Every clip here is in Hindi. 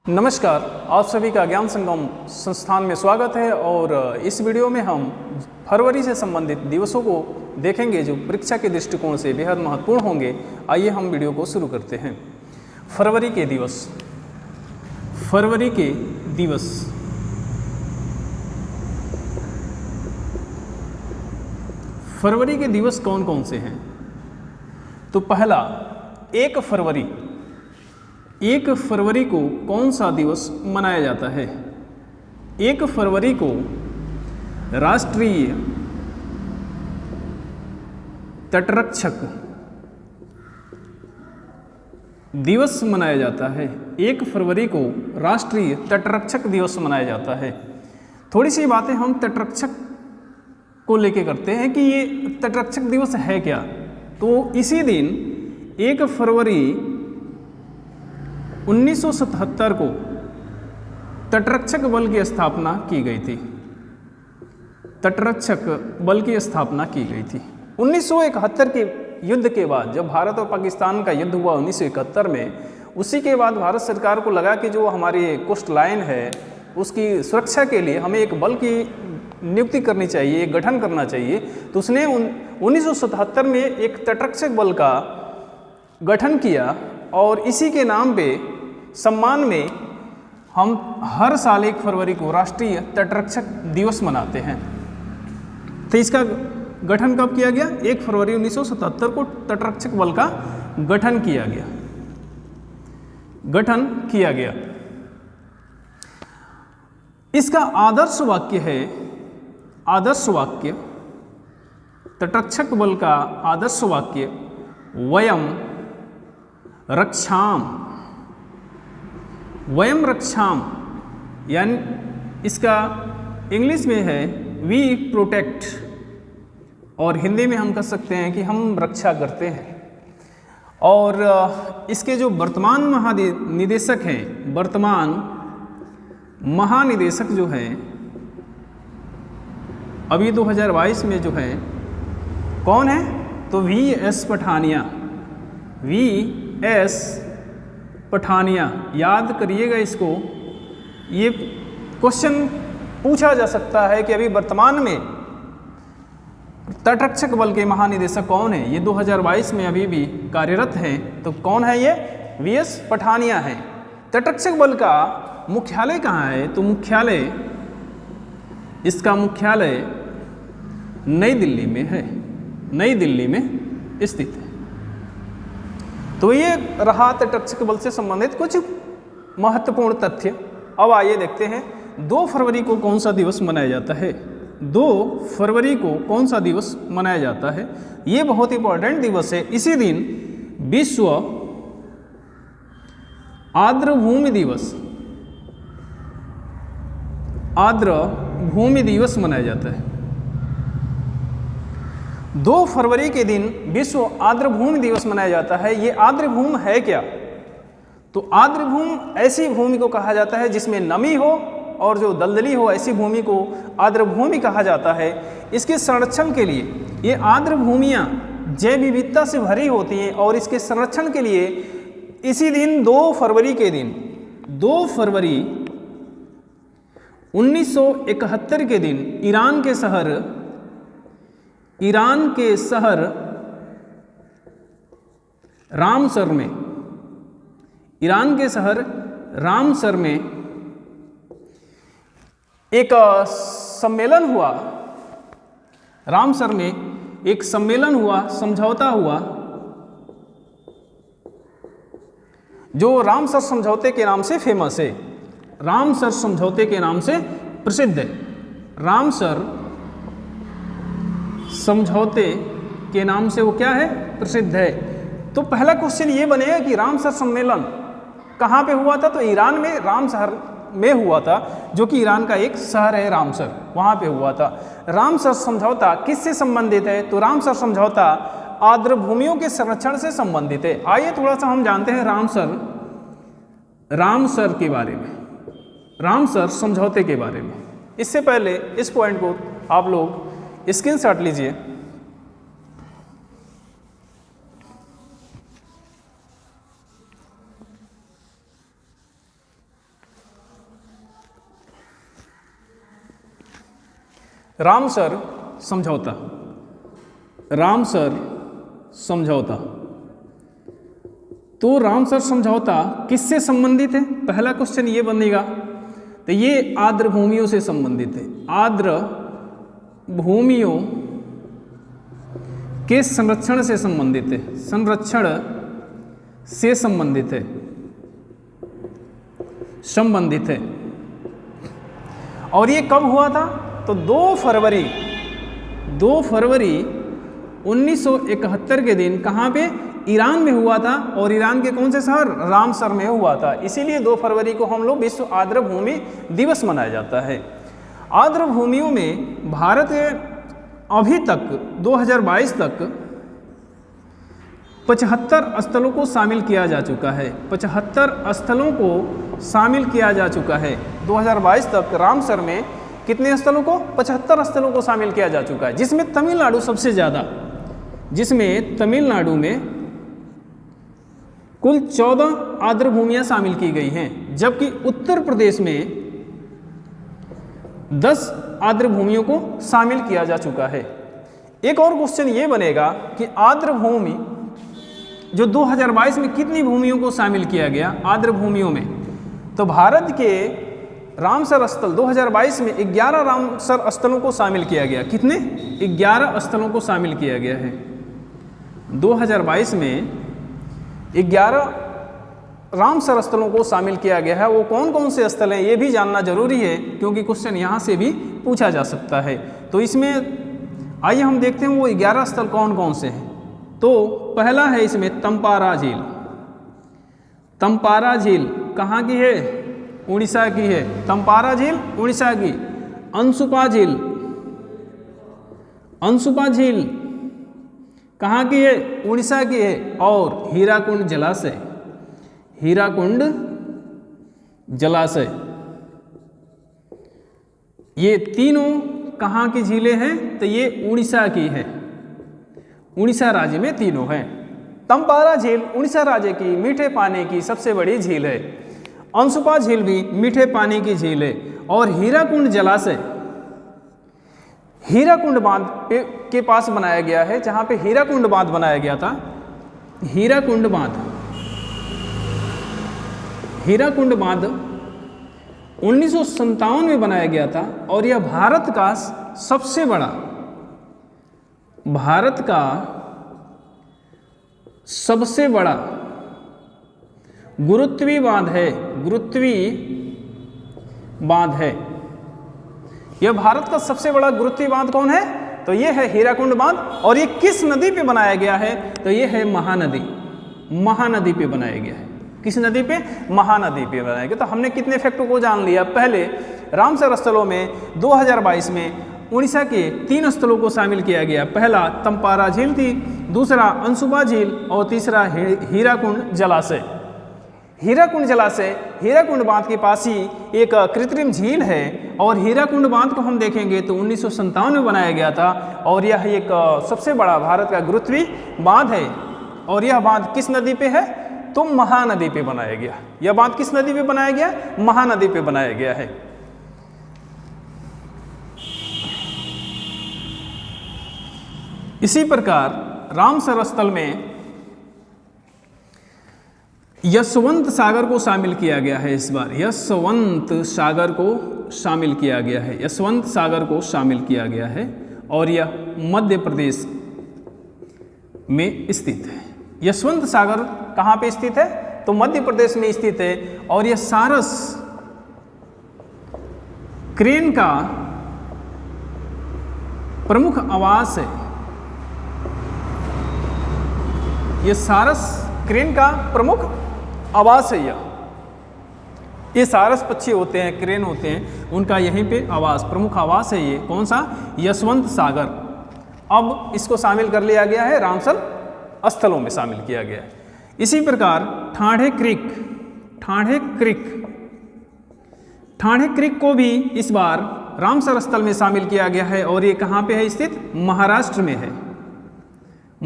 नमस्कार, आप सभी का ज्ञान संगम संस्थान में स्वागत है। और इस वीडियो में हम फरवरी से संबंधित दिवसों को देखेंगे जो परीक्षा के दृष्टिकोण से बेहद महत्वपूर्ण होंगे। आइए हम वीडियो को शुरू करते हैं। फरवरी के दिवस। फरवरी के दिवस फरवरी के दिवस कौन कौन से हैं? तो पहला 1 फरवरी। 1 फरवरी को कौन सा दिवस मनाया जाता है? 1 फरवरी को राष्ट्रीय तटरक्षक दिवस मनाया जाता है। 1 फरवरी को राष्ट्रीय तटरक्षक दिवस मनाया जाता है। थोड़ी सी बातें हम तटरक्षक को लेके करते हैं कि ये तटरक्षक दिवस है क्या। तो इसी दिन 1 फरवरी 1977 को तटरक्षक बल की स्थापना की गई थी। तटरक्षक बल की स्थापना की गई थी 1971 के युद्ध के बाद। जब भारत और पाकिस्तान का युद्ध हुआ 1971 में, उसी के बाद भारत सरकार को लगा कि जो हमारी कोस्ट लाइन है उसकी सुरक्षा के लिए हमें एक बल की नियुक्ति करनी चाहिए, एक गठन करना चाहिए। तो उसने 1977 में एक तटरक्षक बल का गठन किया और इसी के नाम पे सम्मान में हम हर साल 1 फरवरी को राष्ट्रीय तटरक्षक दिवस मनाते हैं। तो इसका गठन कब किया गया? 1 फरवरी 1977 को तटरक्षक बल का गठन किया गया। गठन किया गया। इसका आदर्श वाक्य है, आदर्श वाक्य, तटरक्षक बल का आदर्श वाक्य वयम रक्षाम। वयम रक्षाम यानी इसका इंग्लिश में है वी प्रोटेक्ट, और हिंदी में हम कह सकते हैं कि हम रक्षा करते हैं। और इसके जो वर्तमान महानिदेशक हैं, वर्तमान महानिदेशक जो हैं अभी 2022 में जो है कौन है? तो VS पठानिया। VS पठानिया, याद करिएगा इसको। ये क्वेश्चन पूछा जा सकता है कि अभी वर्तमान में तटरक्षक बल के महानिदेशक कौन है? ये 2022 में अभी भी कार्यरत हैं। तो कौन है ये? VS पठानिया है। तटरक्षक बल का मुख्यालय कहाँ है? तो मुख्यालय, इसका मुख्यालय नई दिल्ली में है। नई दिल्ली में स्थित है। तो ये रहा तटरक्षक बल से संबंधित कुछ महत्वपूर्ण तथ्य। अब आइए देखते हैं 2 फरवरी को कौन सा दिवस मनाया जाता है। 2 फरवरी को कौन सा दिवस मनाया जाता है? ये बहुत इंपॉर्टेंट दिवस है। इसी दिन विश्व आर्द्र भूमि दिवस, आर्द्र भूमि दिवस मनाया जाता है। 2 फरवरी के दिन विश्व आर्द्र भूमि दिवस मनाया जाता है। ये आर्द्र भूमि है क्या? तो आर्द्र भूमि ऐसी भूमि को कहा जाता है जिसमें नमी हो और जो दलदली हो, ऐसी भूमि को आर्द्र भूमि कहा जाता है। इसके संरक्षण के लिए ये आर्द्र भूमियाँ जैव विविधता से भरी होती हैं और इसके संरक्षण के लिए इसी दिन 2 फरवरी के दिन, 2 फरवरी 1971 के दिन ईरान के शहर रामसर में, ईरान के शहर रामसर में एक सम्मेलन हुआ। रामसर में एक सम्मेलन हुआ, समझौता हुआ, जो रामसर समझौते के नाम से फेमस है, रामसर समझौते के नाम से प्रसिद्ध है। रामसर समझौते के नाम से वो क्या है? प्रसिद्ध है। तो पहला क्वेश्चन ये बनेगा कि रामसर सम्मेलन कहाँ पे हुआ था? तो ईरान में रामसर में हुआ था, जो कि ईरान का एक शहर है रामसर, वहाँ पे हुआ था। रामसर समझौता किससे संबंधित है? तो रामसर समझौता आर्द्र भूमियों के संरक्षण से संबंधित है। आइए थोड़ा सा हम जानते हैं रामसर के बारे में, रामसर समझौते के बारे में। इससे पहले इस पॉइंट को आप लोग स्क्रीनशॉट लीजिए। रामसर समझौता। रामसर समझौता, तो रामसर समझौता किससे संबंधित है? पहला क्वेश्चन ये बनेगा। तो ये आर्द्र भूमियों से संबंधित है, आर्द्र भूमियों के संरक्षण से संबंधित है, संरक्षण से संबंधित है, संबंधित है। और ये कब हुआ था? तो 2 फरवरी 1971 के दिन कहाँ पे? ईरान में हुआ था। और ईरान के कौन से शहर? रामसर में हुआ था। इसीलिए 2 फरवरी को हम लोग विश्व आर्द्र भूमि दिवस मनाया जाता है। आर्द्र भूमियों में भारत अभी तक 2022 तक 75 स्थलों को शामिल किया जा चुका है। 75 स्थलों को शामिल किया जा चुका है। 2022 तक रामसर में कितने स्थलों को? 75 स्थलों को शामिल किया जा चुका है, जिसमें तमिलनाडु सबसे ज़्यादा, जिसमें तमिलनाडु में कुल 14 आर्द्र भूमियां शामिल की गई हैं, जबकि उत्तर प्रदेश में 10 आर्द्र भूमियों को शामिल किया जा चुका है। एक और क्वेश्चन ये बनेगा कि आर्द्र भूमि जो 2022 में कितनी भूमियों को शामिल किया गया आर्द्र भूमियों में? तो भारत के रामसर स्थल 2022 में 11 रामसर स्थलों को शामिल किया गया। कितने? 11 स्थलों को शामिल किया गया है। 2022 में 11 रामसर स्थलों को शामिल किया गया है। वो कौन कौन से स्थल हैं ये भी जानना जरूरी है, क्योंकि क्वेश्चन यहाँ से भी पूछा जा सकता है। तो इसमें आइए हम देखते हैं वो 11 स्थल कौन कौन से हैं। तो पहला है इसमें तंपारा झील। तंपारा झील कहाँ की है? उड़ीसा की है। तंपारा झील उड़ीसा की। अंशुपा झील, अंशुपा झील कहाँ की है? उड़ीसा की है। और हीराकुंड जलाशय, हीराकुंड जलाशय, ये तीनों कहाँ की झीलें हैं? तो ये उड़ीसा की है। उड़ीसा राज्य में तीनों हैं। तंपारा झील उड़ीसा राज्य की मीठे पानी की सबसे बड़ी झील है। अंशुपा झील भी मीठे पानी की झील है। और हीराकुंड जलाशय हीराकुंड बांध के पास बनाया गया है, जहां पे हीराकुंड बांध बनाया गया था। हीराकुंड बांध, हीराकुंड बांध 1957 में बनाया गया था। और यह भारत का सबसे बड़ा, भारत का सबसे बड़ा गुरुत्वीय बांध है। गुरुत्वीय बांध है। यह भारत का सबसे बड़ा गुरुत्वीय बांध कौन है? तो यह है हीराकुंड बांध। और यह किस नदी पे बनाया गया है? तो यह है महानदी। महानदी पे बनाया गया है। किस नदी पे? महानदी पे बनाया गया। तो हमने कितने फैक्टों को जान लिया? पहले रामसर स्थलों में 2022 में उड़ीसा के 3 स्थलों को शामिल किया गया। पहला तंपारा झील थी, दूसरा अंशुपा झील और तीसरा हीराकुंड जलाशय। हीराकुंड जलाशय हीराकुंड बांध के पास ही एक कृत्रिम झील है। और हीराकुंड बांध को हम देखेंगे तो 1957 में बनाया गया था। और यह एक सबसे बड़ा भारत का गुरुत्वीय बांध है। और यह बांध किस नदी पे है? तो महानदी पे बनाया गया। यह बांध किस नदी पे बनाया गया? महानदी पे बनाया गया है। इसी प्रकार रामसर स्थल में यशवंत सागर को शामिल किया गया है। इस बार यशवंत सागर को शामिल किया गया है। यशवंत सागर को शामिल किया गया है। और यह मध्य प्रदेश में स्थित है। यशवंत सागर कहाँ पे स्थित है? तो मध्य प्रदेश में स्थित है। और यह सारस क्रेन का प्रमुख आवास है। यह सारस क्रेन का प्रमुख आवास है। ये सारस पक्षी होते हैं, क्रेन होते हैं, उनका यहीं पे आवास, प्रमुख आवास है। ये कौन सा? यशवंत सागर। अब इसको शामिल कर लिया गया है, रामसर स्थलों में शामिल किया गया है। इसी प्रकार Thane creek, Thane creek, Thane creek को भी इस बार रामसर स्थल में शामिल किया गया है। और ये कहाँ पे है स्थित? महाराष्ट्र में है।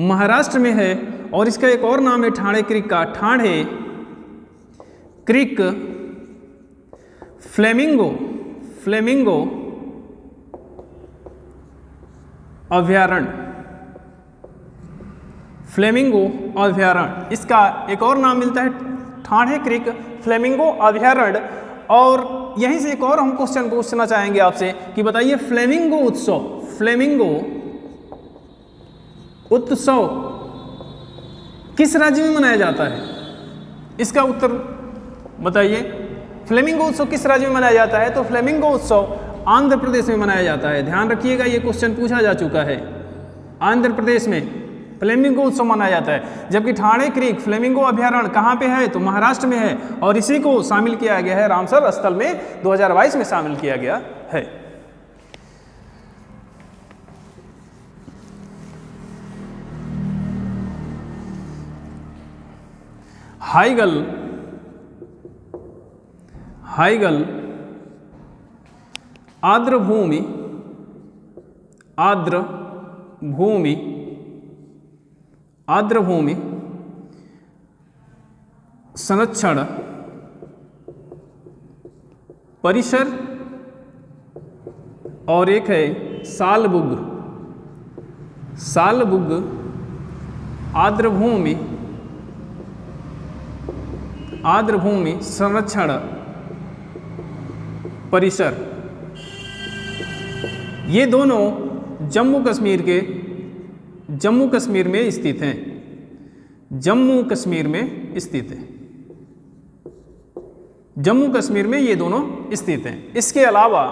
महाराष्ट्र में है। और इसका एक और नाम है ठाणे क्रीक का, ठाणे क्रीक फ्लेमिंगो, फ्लेमिंगो अभयारण्य, फ्लेमिंगो अभयारण्य, इसका एक और नाम मिलता है ठाणे क्रीक फ्लेमिंगो अभयारण्य। और यहीं से एक और हम क्वेश्चन पूछना चाहेंगे आपसे कि बताइए फ्लेमिंगो उत्सव, फ्लेमिंगो उत्सव किस राज्य में मनाया जाता है? इसका उत्तर बताइए। फ्लेमिंगो उत्सव किस राज्य में मनाया जाता है? तो फ्लेमिंगो उत्सव आंध्र प्रदेश में मनाया जाता है। ध्यान रखिएगा, ये क्वेश्चन पूछा जा चुका है। आंध्र प्रदेश में फ्लेमिंगो उत्सव मनाया जाता है। जबकि ठाणे क्रीक फ्लेमिंगो अभयारण्य कहाँ पे है? तो महाराष्ट्र में है। और इसी को शामिल किया गया है रामसर स्थल में 2022 में शामिल किया गया है। हाइगल आर्द्रभूमि संरक्षण परिसर, और एक है सालबुग आर्द्रभूमि संरक्षण परिसर। ये दोनों जम्मू कश्मीर में स्थित हैं। जम्मू कश्मीर में ये दोनों स्थित हैं। इसके अलावा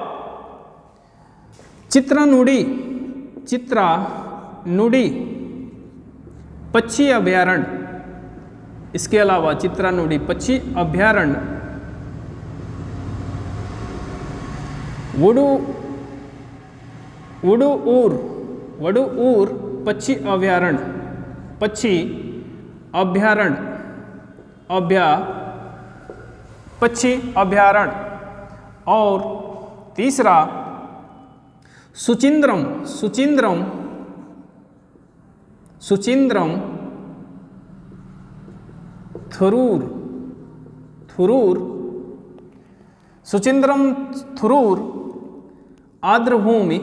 चित्रानुडी पक्षी अभयारण्य, इसके अलावा चित्रानुडी पक्षी अभयारण्य, वडूर पक्षी अभयारण्य, और तीसरा सुचिंद्रम थुरूर आर्द्रभूमि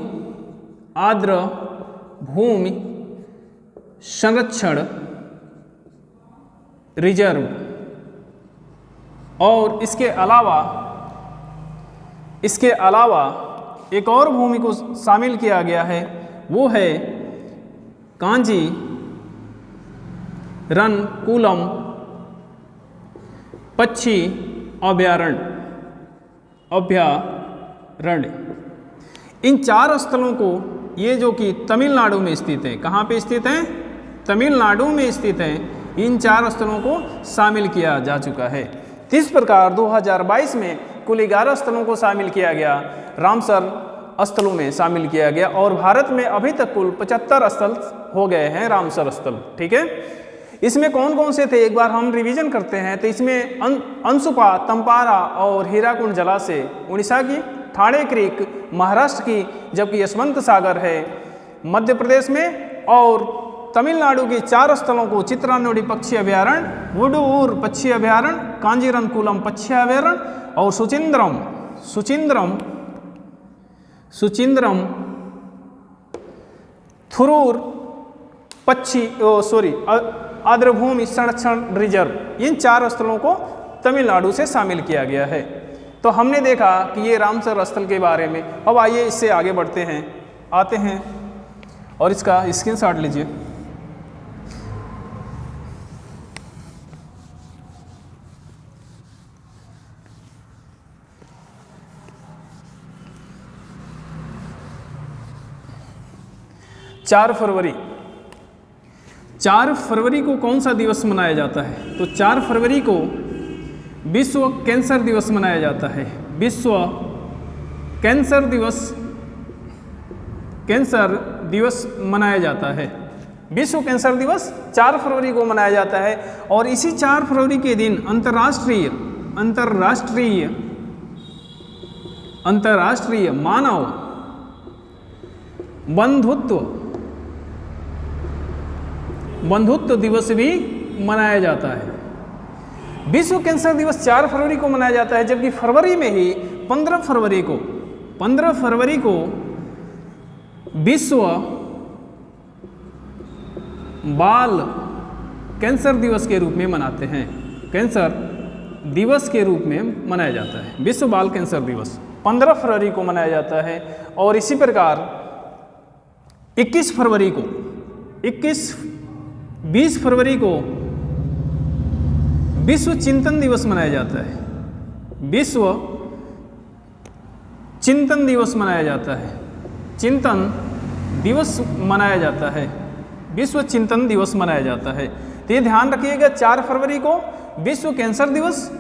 संरक्षण रिजर्व। और इसके अलावा एक और भूमि को शामिल किया गया है, वो है कांजीरनकुलम पक्षी अभयारण्य। इन 4 स्थलों को, ये जो कि तमिलनाडु में स्थित है, कहाँ पे स्थित हैं? तमिलनाडु में स्थित हैं। इन 4 स्थलों को शामिल किया जा चुका है। इस प्रकार 2022 में कुल 11 स्थलों को शामिल किया गया, रामसर स्थलों में शामिल किया गया। और भारत में अभी तक कुल 75 स्थल हो गए हैं रामसर स्थल। ठीक है, इसमें कौन कौन से थे एक बार हम रिवीजन करते हैं। तो इसमें अंशुपा, तंपारा और हीराकुंड जलाशय उड़ीसा की, ठाणे क्रीक महाराष्ट्र की, जबकि यशवंत सागर है मध्य प्रदेश में। और तमिलनाडु के 4 स्थलों को चित्रानुडी पक्षी अभयारण्य, वुडूर पक्षी अभयारण्य, कांजीरनकुलम पक्षी अभयारण्य और सुचिंद्रम थुरूर आर्द्रभूमि संरक्षण रिजर्व, इन 4 स्थलों को तमिलनाडु से शामिल किया गया है। तो हमने देखा कि ये रामसर स्थल के बारे में। अब आइए इससे आगे बढ़ते हैं और इसका स्क्रीनशॉट लीजिए। चार फरवरी को कौन सा दिवस मनाया जाता है? तो 4 फरवरी को विश्व कैंसर दिवस मनाया जाता है। विश्व कैंसर दिवस मनाया जाता है। विश्व कैंसर दिवस 4 फरवरी को मनाया जाता है। और इसी 4 फरवरी के दिन अंतर्राष्ट्रीय मानव बंधुत्व दिवस भी मनाया जाता है। विश्व कैंसर दिवस 4 फरवरी को मनाया जाता है, जबकि फरवरी में ही 15 फरवरी को विश्व बाल कैंसर दिवस के रूप में मनाते हैं। कैंसर दिवस के रूप में मनाया जाता है। विश्व बाल कैंसर दिवस 15 फरवरी को मनाया जाता है। और इसी प्रकार 20 फरवरी को विश्व चिंतन दिवस मनाया जाता है। विश्व चिंतन दिवस मनाया जाता है। चिंतन दिवस मनाया जाता है। विश्व चिंतन दिवस मनाया जाता है। तो ये ध्यान रखिएगा, 4 फरवरी को विश्व कैंसर दिवस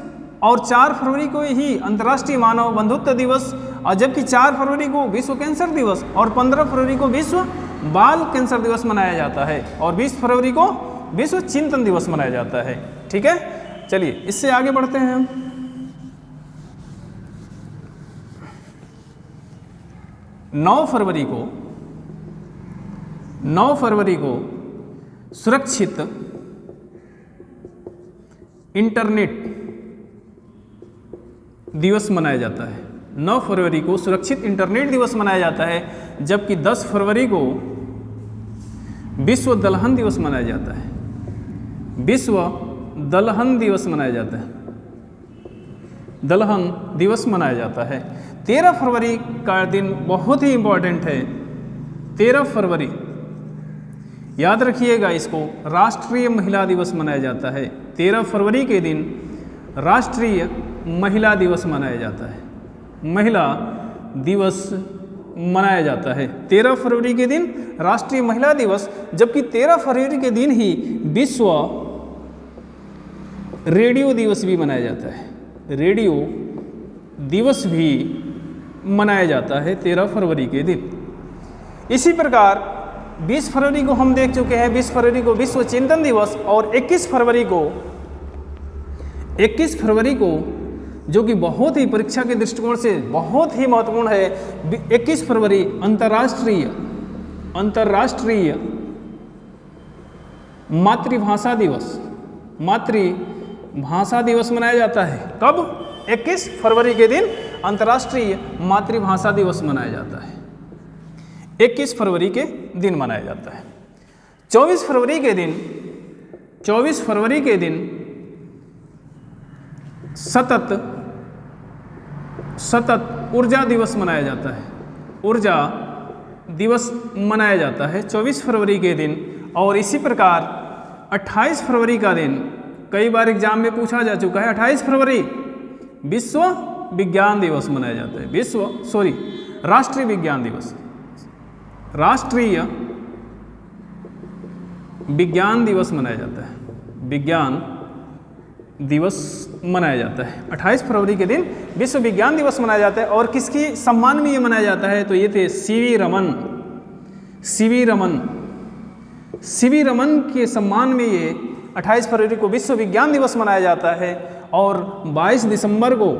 और 4 फरवरी को ही अंतर्राष्ट्रीय मानव बंधुत्व दिवस, और जबकि 4 फरवरी को विश्व कैंसर दिवस और 15 फरवरी को विश्व बाल कैंसर दिवस मनाया जाता है और 20 फरवरी को विश्व चिंतन दिवस मनाया जाता है। ठीक है, चलिए इससे आगे बढ़ते हैं हम। 9 फरवरी को सुरक्षित इंटरनेट दिवस मनाया जाता है। 9 फरवरी को सुरक्षित इंटरनेट दिवस मनाया जाता है, जबकि 10 फरवरी को विश्व दलहन दिवस मनाया जाता है। विश्व दलहन दिवस मनाया जाता है। दलहन दिवस मनाया जाता है। 13 फरवरी का दिन बहुत ही इंपॉर्टेंट है। 13 फरवरी याद रखिएगा इसको, राष्ट्रीय महिला दिवस मनाया जाता है। 13 फरवरी के दिन राष्ट्रीय महिला दिवस मनाया जाता है। महिला दिवस मनाया जाता है 13 फरवरी के दिन राष्ट्रीय महिला दिवस, जबकि 13 फरवरी के दिन ही विश्व रेडियो दिवस भी मनाया जाता है। रेडियो दिवस भी मनाया जाता है 13 फरवरी के दिन। इसी प्रकार 20 फरवरी को हम देख चुके हैं। 20 फरवरी को विश्व चिंतन दिवस और 21 फरवरी को जो कि बहुत ही परीक्षा के दृष्टिकोण से बहुत ही महत्वपूर्ण है, 21 फरवरी अंतर्राष्ट्रीय मातृभाषा दिवस मनाया जाता है। कब? 21 फरवरी के दिन अंतर्राष्ट्रीय मातृभाषा दिवस मनाया जाता है। 21 फरवरी के दिन मनाया जाता है। 24 फरवरी के दिन सतत ऊर्जा दिवस मनाया जाता है। ऊर्जा दिवस मनाया जाता है 24 फरवरी के दिन। और इसी प्रकार 28 फरवरी का दिन कई बार एग्जाम में पूछा जा चुका है। 28 फरवरी विश्व विज्ञान दिवस मनाया जाता है। राष्ट्रीय विज्ञान दिवस। राष्ट्रीय विज्ञान दिवस मनाया जाता है। विज्ञान दिवस मनाया जाता है 28 फरवरी के दिन विश्व विज्ञान दिवस मनाया जाता है। और किसकी सम्मान में ये मनाया जाता है? तो ये थे सीवी रमन के सम्मान में ये 28 फरवरी को विश्व विज्ञान दिवस मनाया जाता है। और 22 दिसंबर को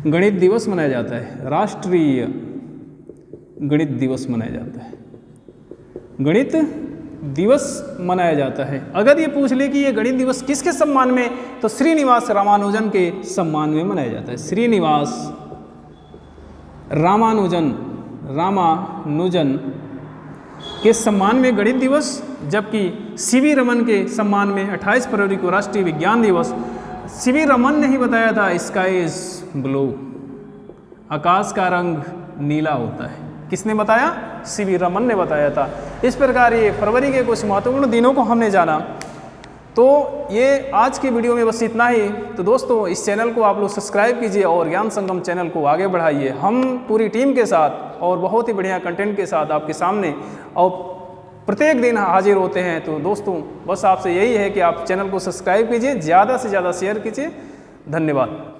गणित दिवस मनाया जाता है। राष्ट्रीय गणित दिवस मनाया जाता है। गणित दिवस मनाया जाता है। अगर ये पूछ ले कि ये गणित दिवस किसके सम्मान में, तो श्रीनिवास रामानुजन के सम्मान में मनाया जाता है। श्रीनिवास रामानुजन के सम्मान में गणित दिवस, जबकि सीवी रमन के सम्मान में 28 फरवरी को राष्ट्रीय विज्ञान दिवस। सीवी रमन ने ही बताया था स्काई इज ब्लू, आकाश का रंग नीला होता है। किसने बताया? सीवी रमन ने बताया था। इस प्रकार ये फरवरी के कुछ महत्वपूर्ण दिनों को हमने जाना। तो ये आज की वीडियो में बस इतना ही। तो दोस्तों, इस चैनल को आप लोग सब्सक्राइब कीजिए और ज्ञान संगम चैनल को आगे बढ़ाइए। हम पूरी टीम के साथ और बहुत ही बढ़िया कंटेंट के साथ आपके सामने और प्रत्येक दिन हाजिर होते हैं। तो दोस्तों, बस आपसे यही है कि आप चैनल को सब्सक्राइब कीजिए, ज़्यादा से ज़्यादा शेयर कीजिए। धन्यवाद।